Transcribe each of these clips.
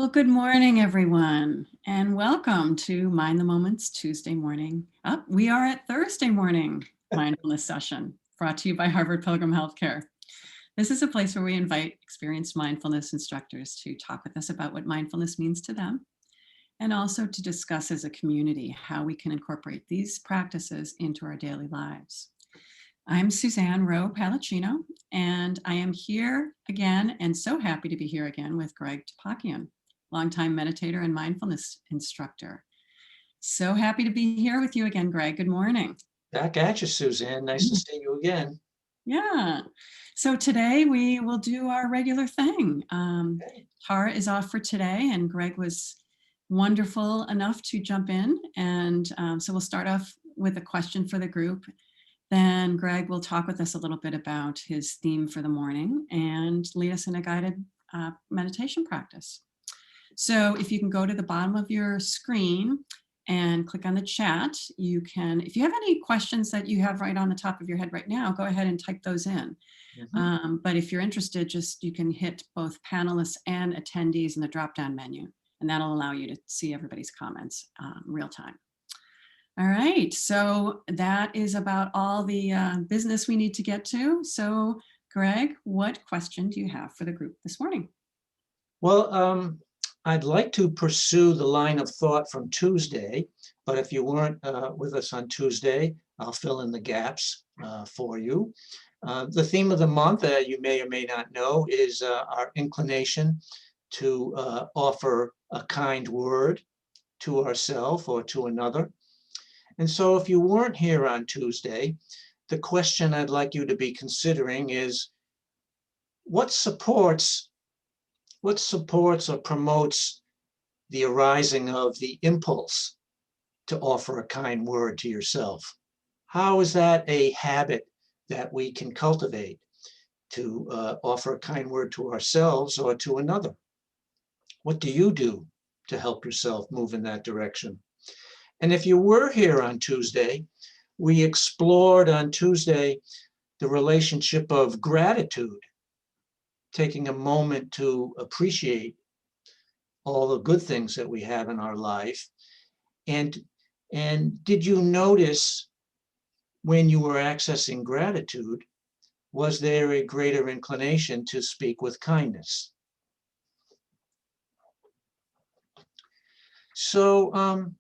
Well, good morning, everyone, and welcome to Mind the Moment's Tuesday morning. We are at Thursday morning mindfulness session brought to you by Harvard Pilgrim Healthcare. This is a place where we invite experienced mindfulness instructors to talk with us about what mindfulness means to them and also to discuss as a community how we can incorporate these practices into our daily lives. I'm Suzanne Rowe Palacino, and I am here again and so happy to be here again with Greg Topakian, longtime meditator and mindfulness instructor. So happy to be here with you again, Greg. Good morning. Back at you, Suzanne. Nice to see you again. Yeah. So today we will do our regular thing. Tara is off for today, and Greg was wonderful enough to jump in. And so we'll start off with a question for the group. Then Greg will talk with us a little bit about his theme for the morning and lead us in a guided meditation practice. So if you can go to the bottom of your screen and click on the chat, you can, if you have any questions that you have right on the top of your head right now, go ahead and type those in. But if you're interested, you can hit both panelists and attendees in the drop-down menu, and that'll allow you to see everybody's comments real time. All right, so that is about all the business we need to get to. So Greg, what question do you have for the group this morning? Well, I'd like to pursue the line of thought from Tuesday, but if you weren't with us on Tuesday, I'll fill in the gaps for you. The theme of the month, you may or may not know, is our inclination to offer a kind word to ourselves or to another. And so if you weren't here on Tuesday, the question I'd like you to be considering is what supports or promotes the arising of the impulse to offer a kind word to yourself? How is that a habit that we can cultivate to offer a kind word to ourselves or to another? What do you do to help yourself move in that direction? And if you were here on Tuesday, we explored on Tuesday the relationship of gratitude, taking a moment to appreciate all the good things that we have in our life. And did you notice when you were accessing gratitude, was there a greater inclination to speak with kindness? So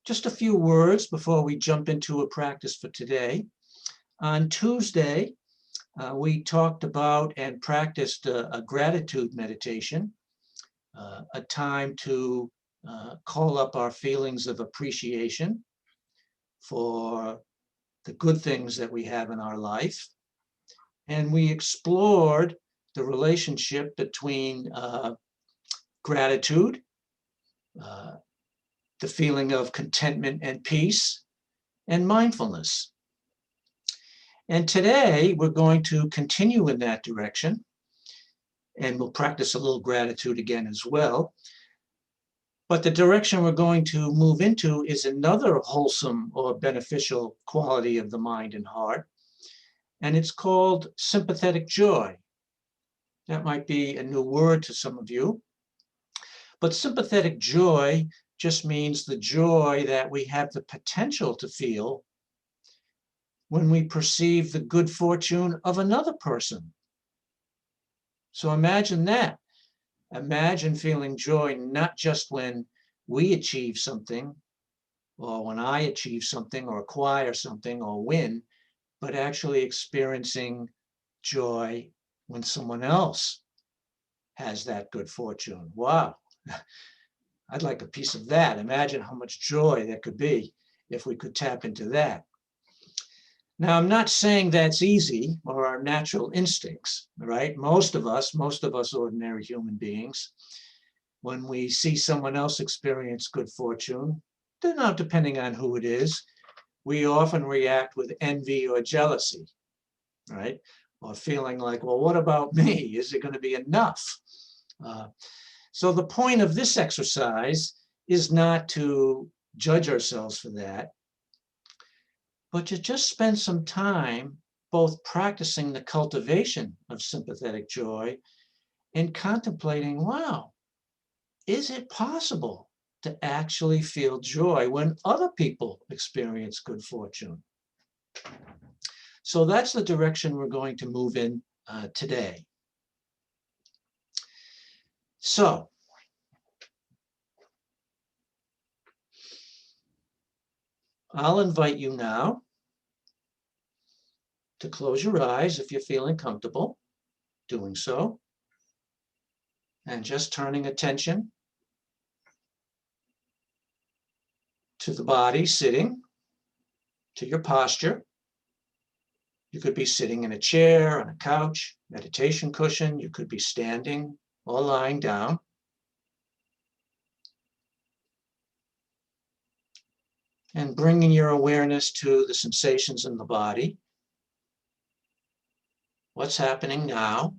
just a few words before we jump into a practice for today. On Tuesday, we talked about and practiced a gratitude meditation, a time to call up our feelings of appreciation for the good things that we have in our life. And we explored the relationship between gratitude, the feeling of contentment and peace, and mindfulness. And today we're going to continue in that direction, and we'll practice a little gratitude again as well. But the direction we're going to move into is another wholesome or beneficial quality of the mind and heart, and it's called sympathetic joy. That might be a new word to some of you, but sympathetic joy just means the joy that we have the potential to feel when we perceive the good fortune of another person. So imagine that. Imagine feeling joy not just when we achieve something, or when I achieve something, or acquire something, or win, but actually experiencing joy when someone else has that good fortune. Wow. I'd like a piece of that. Imagine how much joy there could be if we could tap into that. Now, I'm not saying that's easy or our natural instincts, right? Most of us ordinary human beings, when we see someone else experience good fortune, depending on who it is, we often react with envy or jealousy, right? Or feeling like, well, what about me? Is it going to be enough? So the point of this exercise is not to judge ourselves for that, but to just spend some time both practicing the cultivation of sympathetic joy and contemplating, wow, is it possible to actually feel joy when other people experience good fortune? So that's the direction we're going to move in today. So I'll invite you now to close your eyes if you're feeling comfortable doing so, and just turning attention to the body sitting, to your posture. You could be sitting in a chair, on a couch, meditation cushion. You could be standing or lying down. And bringing your awareness to the sensations in the body. What's happening now?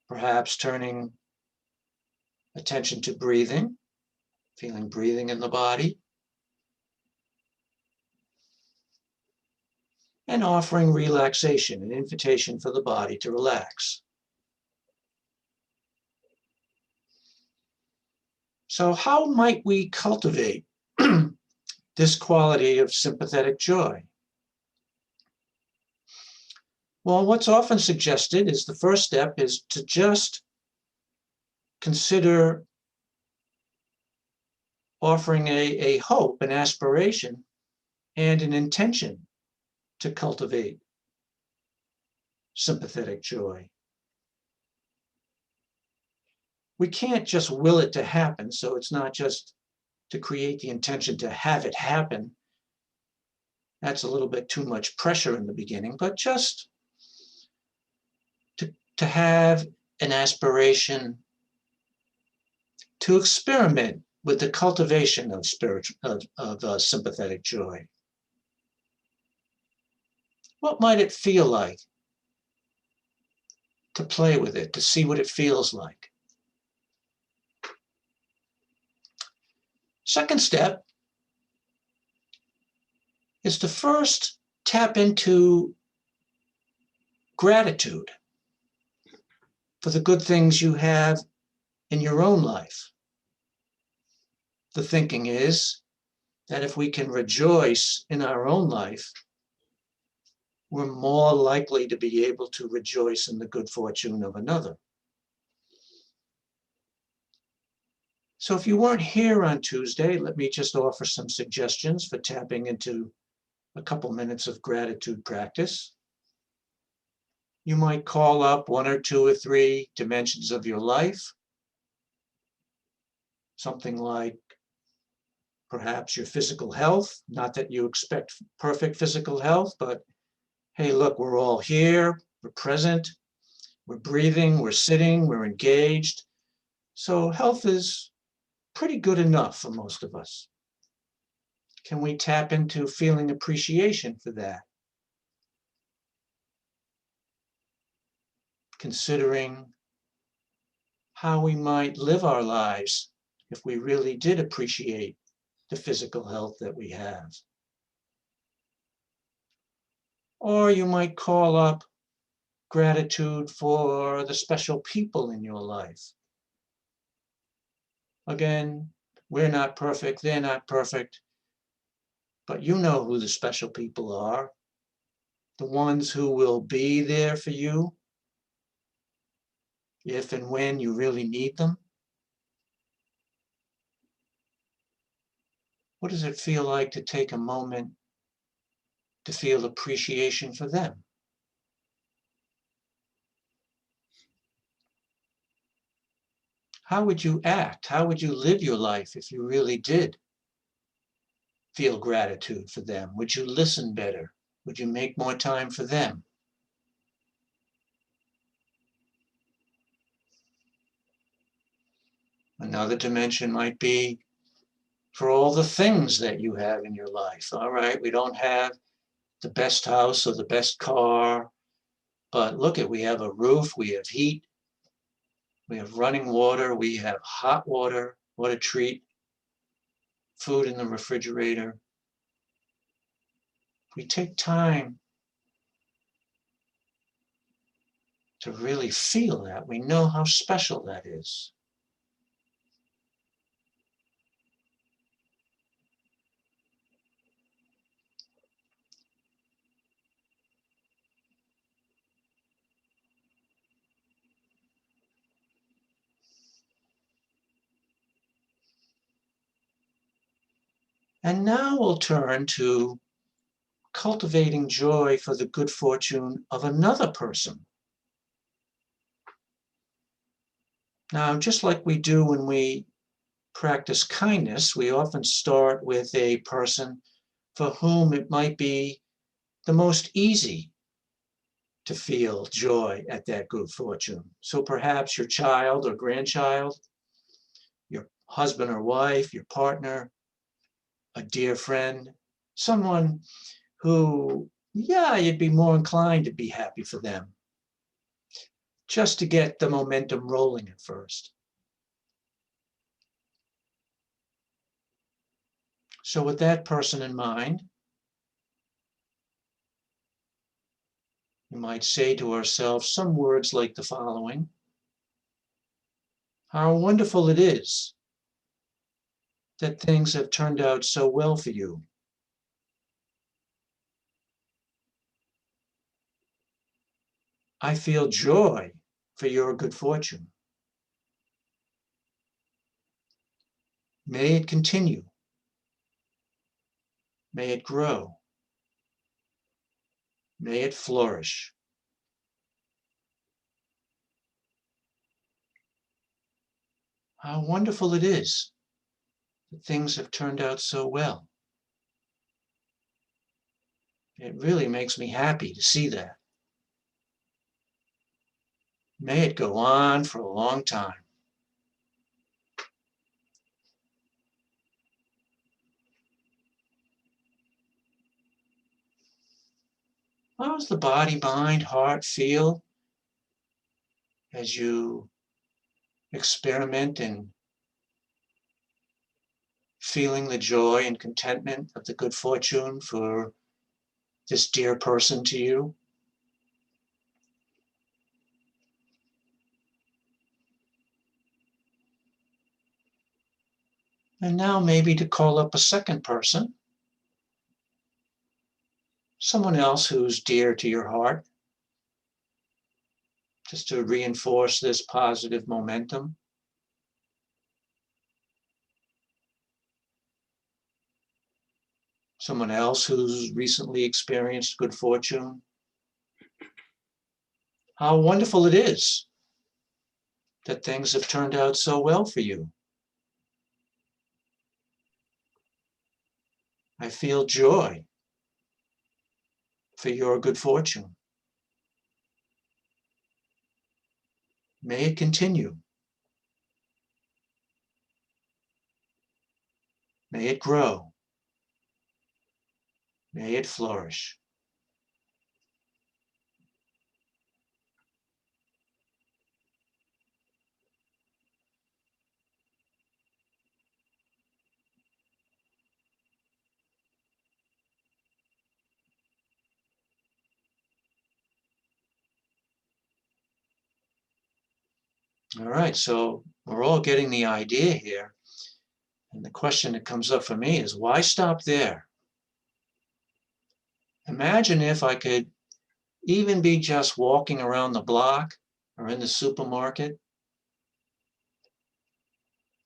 Perhaps turning attention to breathing, feeling breathing in the body. And offering relaxation, an invitation for the body to relax. So how might we cultivate this quality of sympathetic joy? Well, what's often suggested is the first step is to just consider offering a hope, an aspiration, and an intention to cultivate sympathetic joy. We can't just will it to happen, so it's not just to create the intention to have it happen. That's a little bit too much pressure in the beginning, but just to have an aspiration to experiment with the cultivation of sympathetic joy. What might it feel like to play with it, to see what it feels like? Second step is to first tap into gratitude for the good things you have in your own life. The thinking is that if we can rejoice in our own life, we're more likely to be able to rejoice in the good fortune of another. So if you weren't here on Tuesday, let me just offer some suggestions for tapping into a couple minutes of gratitude practice. You might call up one or two or three dimensions of your life. Something like perhaps your physical health, not that you expect perfect physical health, but hey, look, we're all here, we're present, we're breathing, we're sitting, we're engaged. So health is pretty good enough for most of us. Can we tap into feeling appreciation for that? Considering how we might live our lives if we really did appreciate the physical health that we have. Or you might call up gratitude for the special people in your life. Again, we're not perfect, they're not perfect, but you know who the special people are, the ones who will be there for you if and when you really need them. What does it feel like to take a moment to feel appreciation for them? How would you act? How would you live your life if you really did feel gratitude for them? Would you listen better? Would you make more time for them? Another dimension might be for all the things that you have in your life. All right, we don't have the best house or the best car, but look we have a roof, we have heat, we have running water, we have hot water, what a treat, food in the refrigerator. We take time to really feel that. We know how special that is. And now we'll turn to cultivating joy for the good fortune of another person. Now, just like we do when we practice kindness, we often start with a person for whom it might be the most easy to feel joy at that good fortune. So perhaps your child or grandchild, your husband or wife, your partner, a dear friend, someone who, yeah, you'd be more inclined to be happy for them, just to get the momentum rolling at first. So with that person in mind, we might say to ourselves some words like the following: how wonderful it is that things have turned out so well for you. I feel joy for your good fortune. May it continue. May it grow. May it flourish. How wonderful it is that things have turned out so well. It really makes me happy to see that. May it go on for a long time. How does the body, mind, heart feel as you experiment in feeling the joy and contentment of the good fortune for this dear person to you? And now maybe to call up a second person, someone else who's dear to your heart, just to reinforce this positive momentum. Someone else who's recently experienced good fortune. How wonderful it is that things have turned out so well for you. I feel joy for your good fortune. May it continue. May it grow. May it flourish. All right, so we're all getting the idea here. And the question that comes up for me is, why stop there? Imagine if I could even be just walking around the block or in the supermarket,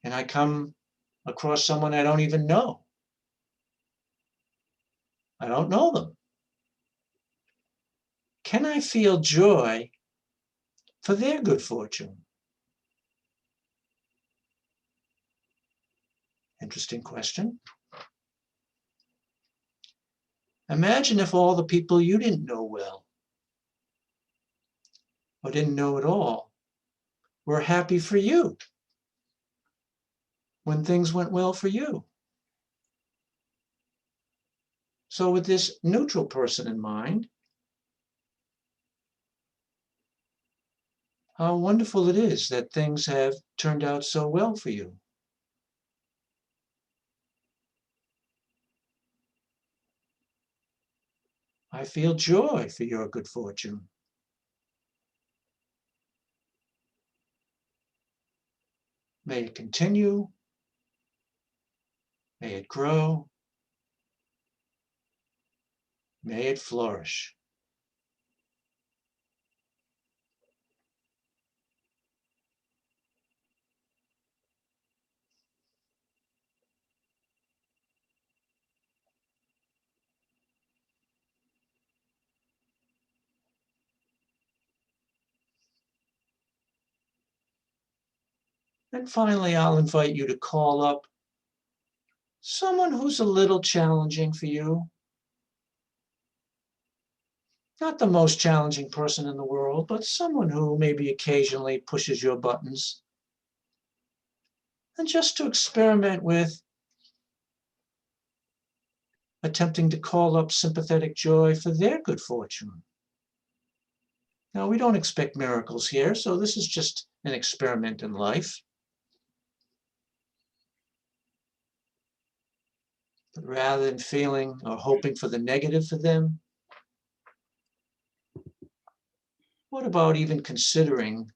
and I come across someone I don't even know. I don't know them. Can I feel joy for their good fortune? Interesting question. Imagine if all the people you didn't know well or didn't know at all were happy for you when things went well for you. So with this neutral person in mind, how wonderful it is that things have turned out so well for you. I feel joy for your good fortune. May it continue. May it grow. May it flourish. And finally, I'll invite you to call up someone who's a little challenging for you. Not the most challenging person in the world, but someone who maybe occasionally pushes your buttons. And just to experiment with attempting to call up sympathetic joy for their good fortune. Now, we don't expect miracles here, so this is just an experiment in life. But rather than feeling or hoping for the negative for them, what about even considering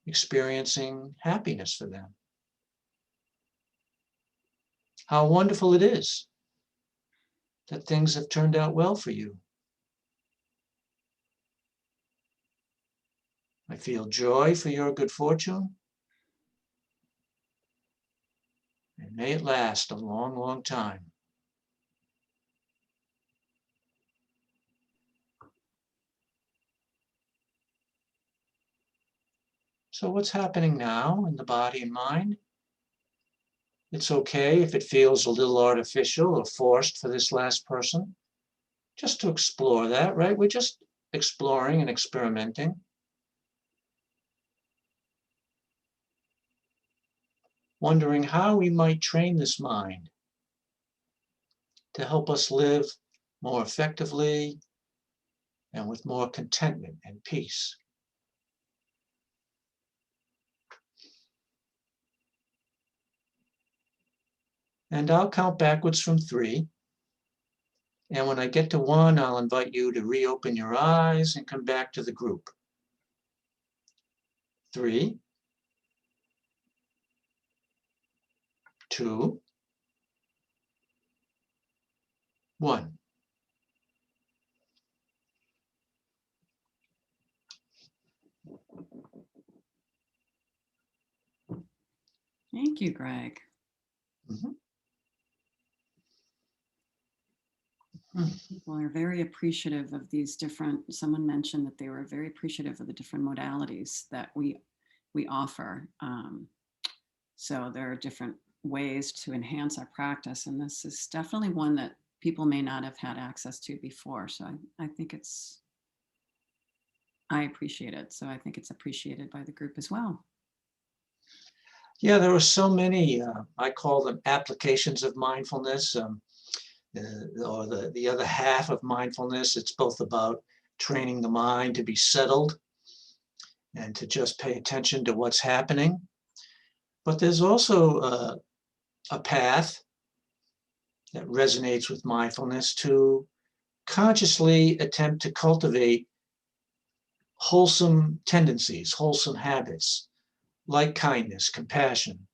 experiencing happiness for them? How wonderful it is that things have turned out well for you. I feel joy for your good fortune. And may it last a long, long time. So what's happening now in the body and mind? It's okay if it feels a little artificial or forced for this last person, just to explore that, right? We're just exploring and experimenting. Wondering how we might train this mind to help us live more effectively and with more contentment and peace. And I'll count backwards from 3. And when I get to 1, I'll invite you to reopen your eyes and come back to the group. 3, 2, 1. Thank you, Greg. Mhm. People are very appreciative of these different, someone mentioned that they were very appreciative of the different modalities that we offer. So there are different ways to enhance our practice, and this is definitely one that people may not have had access to before. So I think I appreciate it. So I think it's appreciated by the group as well. Yeah, there are so many, I call them applications of mindfulness, or the other half of mindfulness. It's both about training the mind to be settled and to just pay attention to what's happening. But there's also a path that resonates with mindfulness to consciously attempt to cultivate wholesome tendencies, wholesome habits, like kindness, compassion,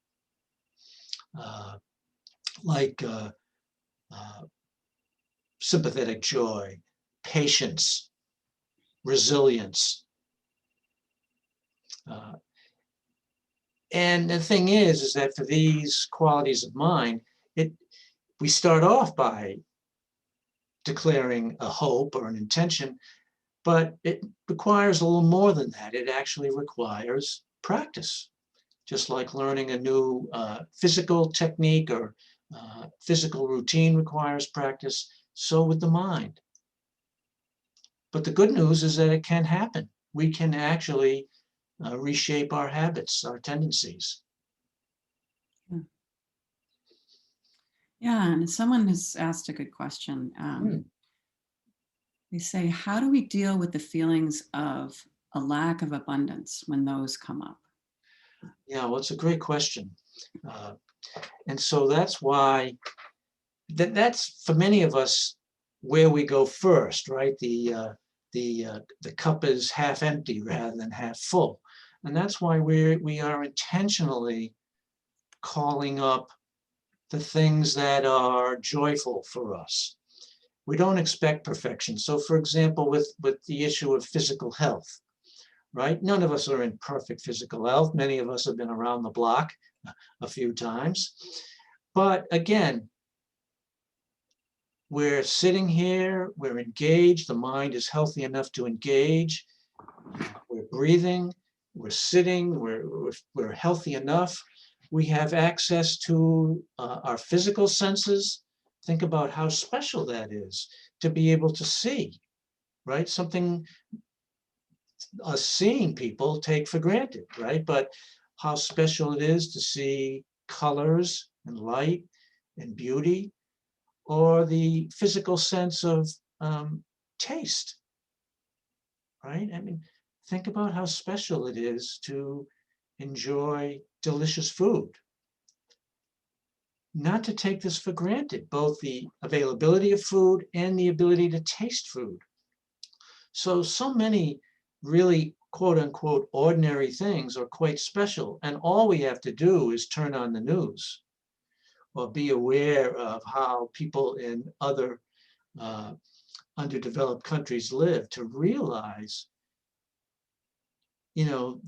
like sympathetic joy, patience, resilience. And the thing is that for these qualities of mind, we start off by declaring a hope or an intention, but it requires a little more than that. It actually requires practice, just like learning a new physical technique or physical routine requires practice, so with the mind. But the good news is that it can happen. We can actually reshape our habits, our tendencies. Yeah, and someone has asked a good question. They say, how do we deal with the feelings of a lack of abundance when those come up? Yeah, well, it's a great question. And so that's why, that's for many of us where we go first, right? The cup is half empty rather than half full. And that's why we are intentionally calling up the things that are joyful for us. We don't expect perfection. So for example, with the issue of physical health, right? None of us are in perfect physical health. Many of us have been around the block a few times. But again, we're sitting here, we're engaged, the mind is healthy enough to engage, we're breathing, we're sitting, we're healthy enough. We have access to our physical senses. Think about how special that is to be able to see, right? Something us seeing people take for granted, right? But how special it is to see colors and light and beauty, or the physical sense of taste, right? I mean, think about how special it is to enjoy delicious food. Not to take this for granted, both the availability of food and the ability to taste food. So many really quote unquote ordinary things are quite special. And all we have to do is turn on the news or be aware of how people in other uh, underdeveloped countries live to realize,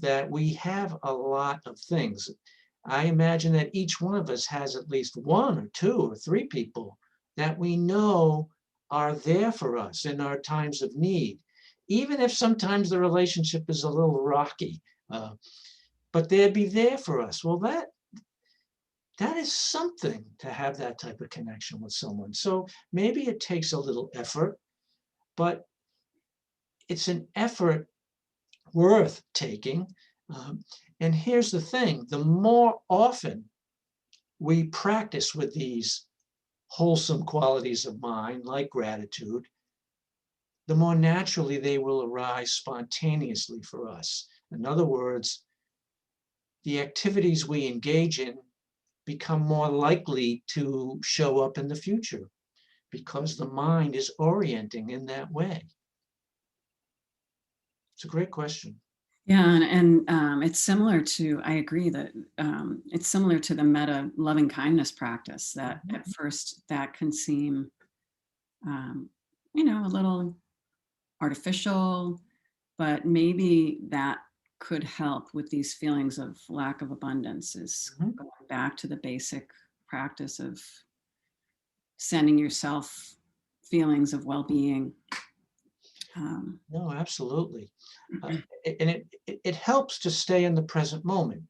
that we have a lot of things. I imagine that each one of us has at least one or two or three people that we know are there for us in our times of need, even if sometimes the relationship is a little rocky, uh, but they'd be there for us. Well, that is something to have that type of connection with someone. So maybe it takes a little effort, but it's an effort worth taking. Um, and here's the thing, the more often we practice with these wholesome qualities of mind, like gratitude, the more naturally they will arise spontaneously for us. In other words, the activities we engage in become more likely to show up in the future because the mind is orienting in that way. It's a great question. Yeah, and it's similar to, I agree that it's similar to the meta loving kindness practice that at first that can seem, um, a little artificial, but maybe that could help with these feelings of lack of abundance, is going back to the basic practice of sending yourself feelings of well-being. No, absolutely. And it helps to stay in the present moment.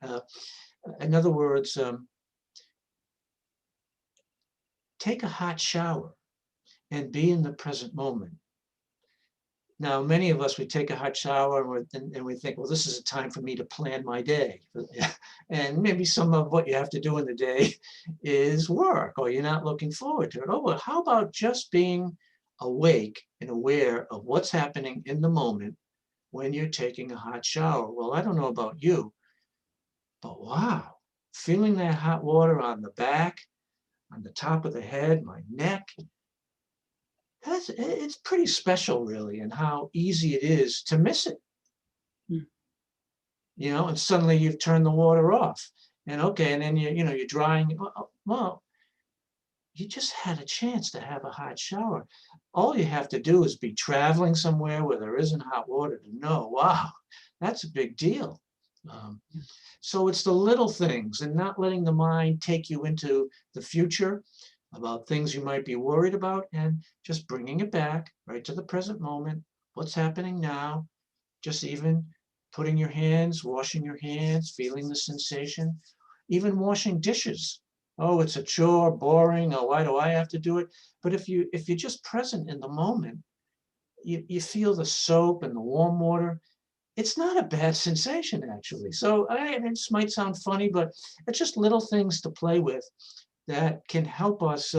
In other words, take a hot shower and be in the present moment. Now, many of us, we take a hot shower and we think, well, this is a time for me to plan my day. And maybe some of what you have to do in the day is work, or you're not looking forward to it. Oh, well, how about just being awake and aware of what's happening in the moment when you're taking a hot shower? Well, I don't know about you, but wow, feeling that hot water on the back, on the top of the head, my neck, it's pretty special, really, and how easy it is to miss it. Mm. And suddenly you've turned the water off, and okay, and then you're drying. Well, you just had a chance to have a hot shower. All you have to do is be traveling somewhere where there isn't hot water to know, wow, that's a big deal. Um, so it's the little things and not letting the mind take you into the future about things you might be worried about, and just bringing it back right to the present moment. What's happening now? Just even putting your hands, washing your hands, feeling the sensation, even washing dishes. Oh, it's a chore, boring. Oh, why do I have to do it? But if you're just present in the moment, you feel the soap and the warm water. It's not a bad sensation, actually. So it might sound funny, but it's just little things to play with that can help us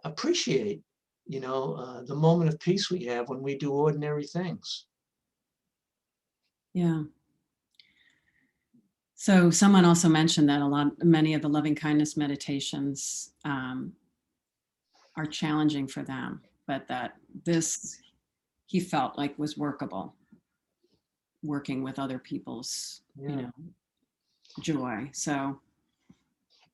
appreciate, the moment of peace we have when we do ordinary things. Yeah. So someone also mentioned that many of the loving kindness meditations are challenging for them, but that this he felt like was workable. working with other people's, Yeah. joy. So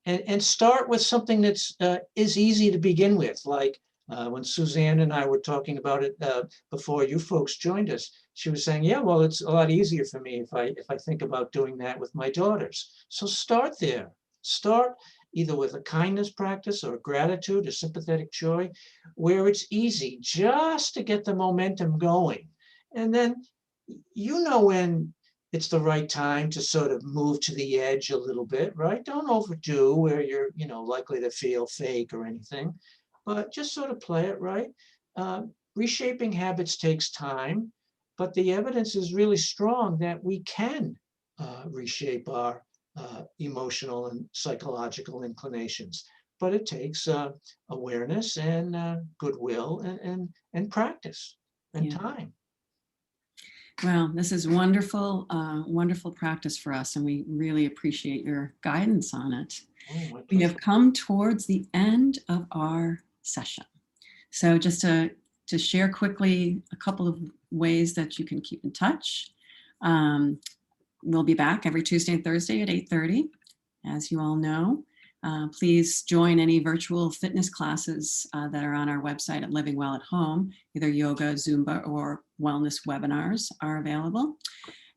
And start with something that's is easy to begin with, like when Suzanne and I were talking about it before you folks joined us. She was saying, "Yeah, well, it's a lot easier for me if I think about doing that with my daughters." So start there. Start either with a kindness practice or gratitude, a sympathetic joy, where it's easy just to get the momentum going, and then when it's the right time to sort of move to the edge a little bit, right? Don't overdo where you're, likely to feel fake or anything, but just sort of play it right. Reshaping habits takes time, but the evidence is really strong that we can reshape our emotional and psychological inclinations. But it takes awareness and goodwill and practice and yeah. time. Well, this is wonderful, wonderful practice for us, and we really appreciate your guidance on it. Oh, my We have pleasure. come towards the end of our session. So just to share quickly a couple of ways that you can keep in touch. We'll be back every Tuesday and Thursday at 8:30, as you all know. Please join any virtual fitness classes that are on our website at Living Well at Home. Either yoga, Zumba, or wellness webinars are available.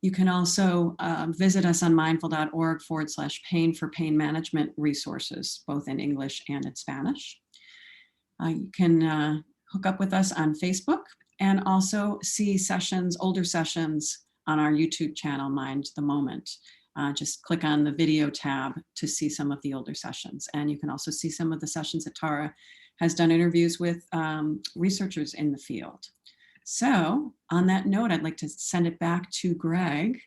You can also visit us on mindful.org/pain for pain management resources, both in English and in Spanish. You can hook up with us on Facebook and also see older sessions on our YouTube channel, Mind the Moment. Just click on the video tab to see some of the older sessions. And you can also see some of the sessions that Tara has done interviews with researchers in the field. So on that note, I'd like to send it back to Greg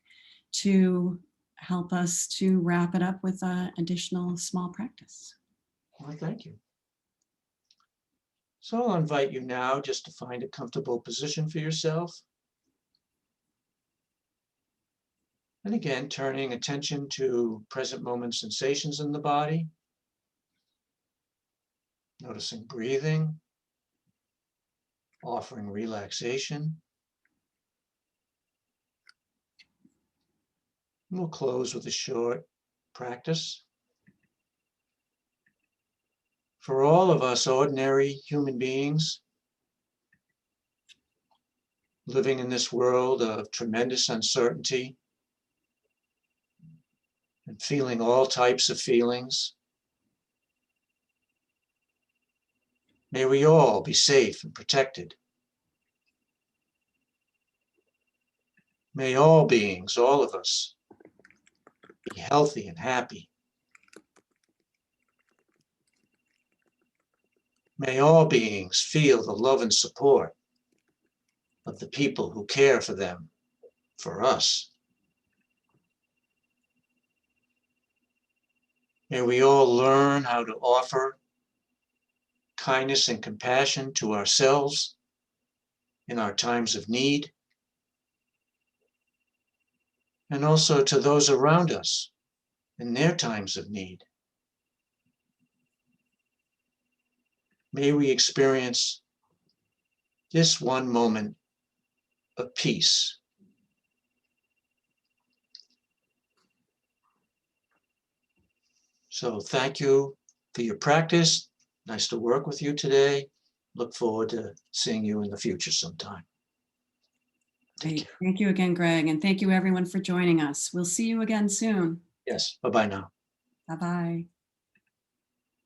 to help us to wrap it up with additional small practice. Well, thank you. So I'll invite you now just to find a comfortable position for yourself. And again, turning attention to present moment sensations in the body. Noticing breathing, offering relaxation. And we'll close with a short practice. For all of us ordinary human beings, living in this world of tremendous uncertainty and feeling all types of feelings, may we all be safe and protected. May all beings, all of us, be healthy and happy. May all beings feel the love and support of the people who care for them, for us. May we all learn how to offer kindness and compassion to ourselves in our times of need, and also to those around us in their times of need. May we experience this one moment of peace. So thank you for your practice. Nice to work with you today. Look forward to seeing you in the future sometime. Take Great. care. Thank you again, Greg. And thank you everyone for joining us. We'll see you again soon. Yes, bye-bye now. Bye-bye.